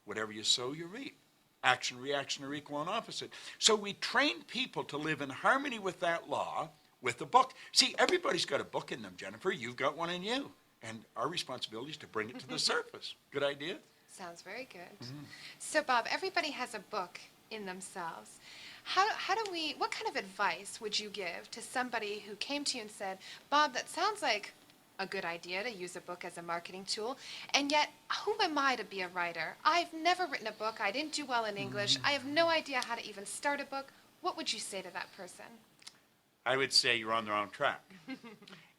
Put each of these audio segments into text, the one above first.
Whatever you sow, you reap. Action, reaction are equal and opposite. So we train people to live in harmony with that law, with the book. See, everybody's got a book in them, Jennifer. You've got one in you. And our responsibility is to bring it to the surface. Good idea? Sounds very good. So, Bob, everybody has a book in themselves. What kind of advice would you give to somebody who came to you and said, Bob, that sounds like a good idea to use a book as a marketing tool, and yet, who am I to be a writer? I've never written a book. I didn't do well in English. I have no idea how to even start a book. What would you say to that person? I would say you're on the wrong track.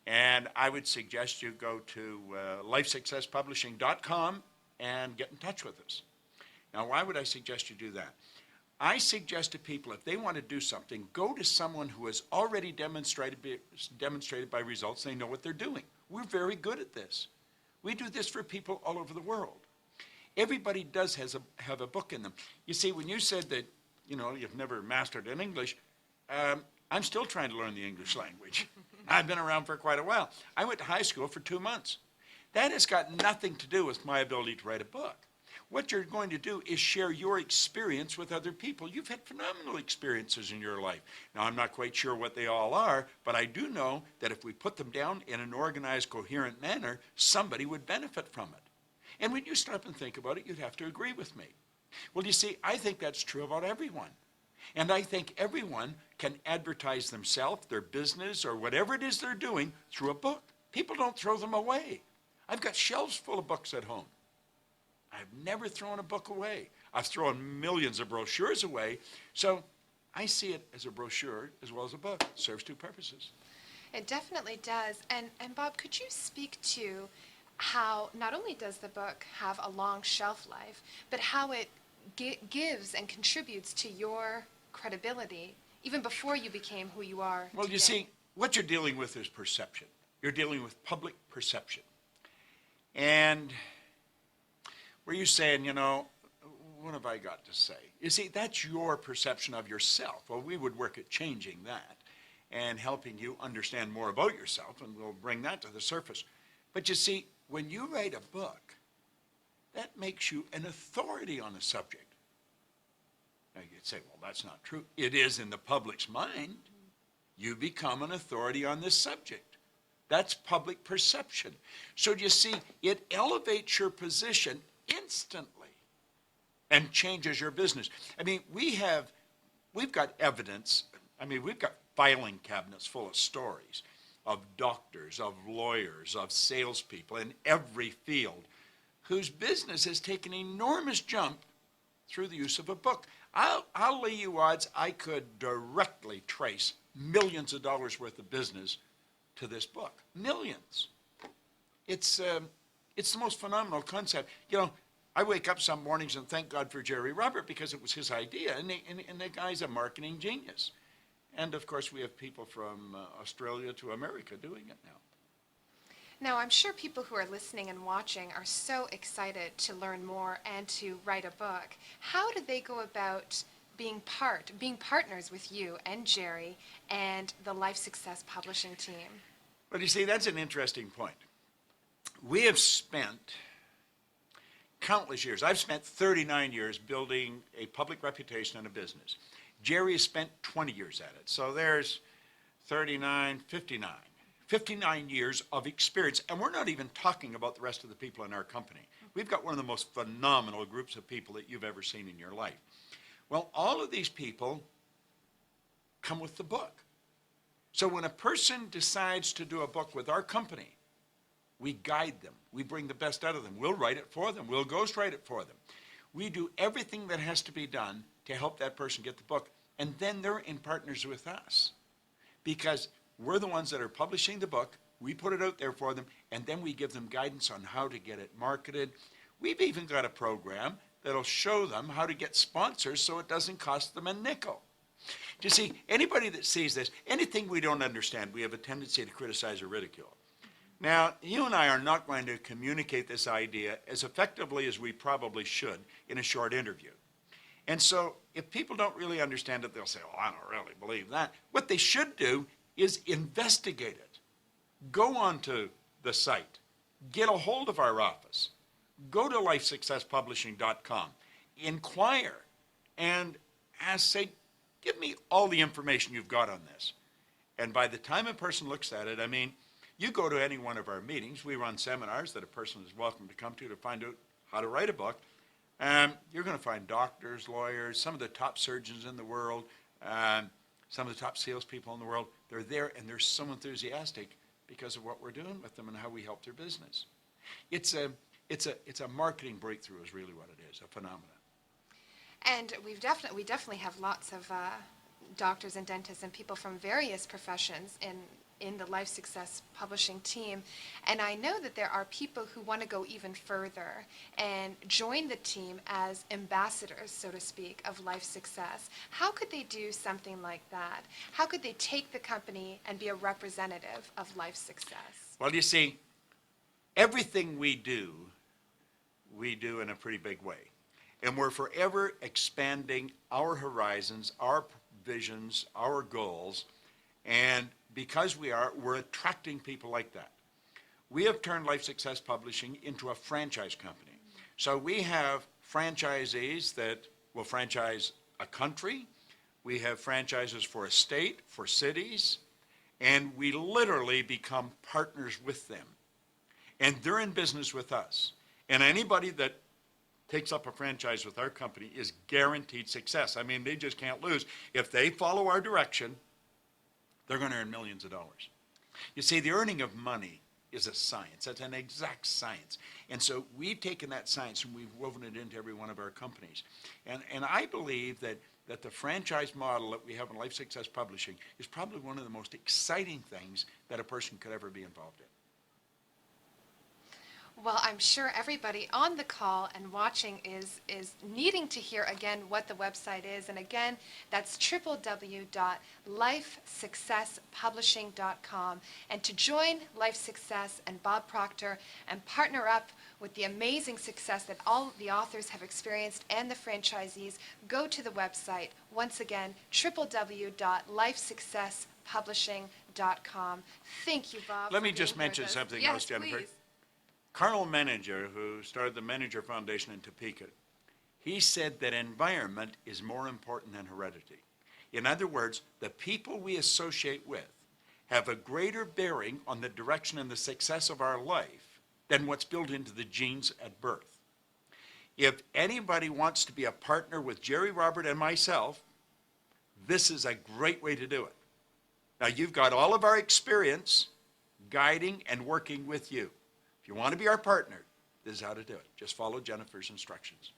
And I would suggest you go to lifesuccesspublishing.com and get in touch with us. Now, why would I suggest you do that? I suggest to people, if they want to do something, go to someone who has already demonstrated by results they know what they're doing. We're very good at this. We do this for people all over the world. Everybody does have a book in them. You see, when you said that, you've never mastered in English, I'm still trying to learn the English language. I've been around for quite a while. I went to high school for 2 months. That has got nothing to do with my ability to write a book. What you're going to do is share your experience with other people. You've had phenomenal experiences in your life. Now, I'm not quite sure what they all are, but I do know that if we put them down in an organized, coherent manner, somebody would benefit from it. And when you stop and think about it, you'd have to agree with me. Well, you see, I think that's true about everyone. And I think everyone can advertise themselves, their business, or whatever it is they're doing through a book. People don't throw them away. I've got shelves full of books at home. I've never thrown a book away. I've thrown millions of brochures away. So I see it as a brochure as well as a book. It serves two purposes. It definitely does. And Bob, could you speak to how not only does the book have a long shelf life, but how it gives and contributes to your credibility even before you became who you are Well, today? you see, what you're dealing with is perception. You're dealing with public perception. And where you're saying, what have I got to say? You see, that's your perception of yourself. Well, we would work at changing that and helping you understand more about yourself, and we'll bring that to the surface. But you see, when you write a book, that makes you an authority on a subject. Now, you'd say, well, that's not true. It is in the public's mind. You become an authority on this subject. That's public perception. So you see, it elevates your position instantly and changes your business. I mean, we've got evidence. I mean, we've got filing cabinets full of stories of doctors, of lawyers, of salespeople in every field whose business has taken an enormous jump through the use of a book. I'll lay you odds I could directly trace millions of dollars worth of business to this book. Millions. It's the most phenomenal concept. I wake up some mornings and thank God for Jerry Robert because it was his idea, and the guy's a marketing genius. And of course, we have people from Australia to America doing it now. Now, I'm sure people who are listening and watching are so excited to learn more and to write a book. How do they go about being partners with you and Jerry and the Life Success Publishing team? Well, you see, that's an interesting point. We have spent countless years. I've spent 39 years building a public reputation and a business. Jerry has spent 20 years at it. So there's 39, 59. 59 years of experience, and we're not even talking about the rest of the people in our company. We've got one of the most phenomenal groups of people that you've ever seen in your life. Well, all of these people come with the book. So when a person decides to do a book with our company, we guide them. We bring the best out of them. We'll write it for them. We'll ghostwrite it for them. We do everything that has to be done to help that person get the book, and then they're in partners with us because we're the ones that are publishing the book. We put it out there for them, and then we give them guidance on how to get it marketed. We've even got a program that'll show them how to get sponsors so it doesn't cost them a nickel. You see, anybody that sees this, anything we don't understand, we have a tendency to criticize or ridicule. Now, you and I are not going to communicate this idea as effectively as we probably should in a short interview. And so if people don't really understand it, they'll say, oh, I don't really believe that. What they should do is investigate it. Go onto the site. Get a hold of our office. go to lifesuccesspublishing.com, inquire, and ask, say, give me all the information you've got on this. And by the time a person looks at it, I mean, you go to any one of our meetings, we run seminars that a person is welcome to come to find out how to write a book. You're going to find doctors, lawyers, some of the top surgeons in the world, some of the top salespeople in the world. They're there, and they're so enthusiastic because of what we're doing with them and how we help their business. It's a marketing breakthrough is really what it is, a phenomenon. And we definitely have lots of doctors and dentists and people from various professions in the Life Success Publishing team. And I know that there are people who want to go even further and join the team as ambassadors, so to speak, of Life Success. How could they do something like that? How could they take the company and be a representative of Life Success? Well, you see, everything we do in a pretty big way. And we're forever expanding our horizons, our visions, our goals. And because we're attracting people like that. We have turned Life Success Publishing into a franchise company. So we have franchisees that will franchise a country. We have franchises for a state, for cities, and we literally become partners with them. And they're in business with us. And anybody that takes up a franchise with our company is guaranteed success. I mean, they just can't lose. If they follow our direction, they're going to earn millions of dollars. You see, the earning of money is a science. It's an exact science. And so we've taken that science and we've woven it into every one of our companies. And I believe that the franchise model that we have in Life Success Publishing is probably one of the most exciting things that a person could ever be involved in. Well, I'm sure everybody on the call and watching is needing to hear again what the website is. And again, that's www.lifesuccesspublishing.com. And to join Life Success and Bob Proctor and partner up with the amazing success that all the authors have experienced and the franchisees, go to the website. Once again, www.lifesuccesspublishing.com. Thank you, Bob. Let me for just being here mention with us. something Yes, else, Jennifer. please. Colonel Menninger, who started the Menninger Foundation in Topeka, he said that environment is more important than heredity. In other words, the people we associate with have a greater bearing on the direction and the success of our life than what's built into the genes at birth. If anybody wants to be a partner with Jerry, Robert, and myself, this is a great way to do it. Now, you've got all of our experience guiding and working with you. If you want to be our partner, this is how to do it. Just follow Jennifer's instructions.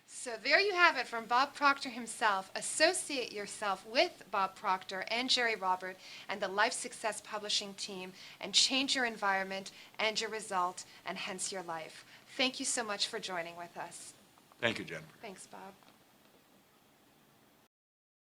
So there you have it from Bob Proctor himself. Associate yourself with Bob Proctor and Jerry Robert and the Life Success Publishing team and change your environment and your result and hence your life. Thank you so much for joining with us. Thank you, Jennifer. Thanks, Bob.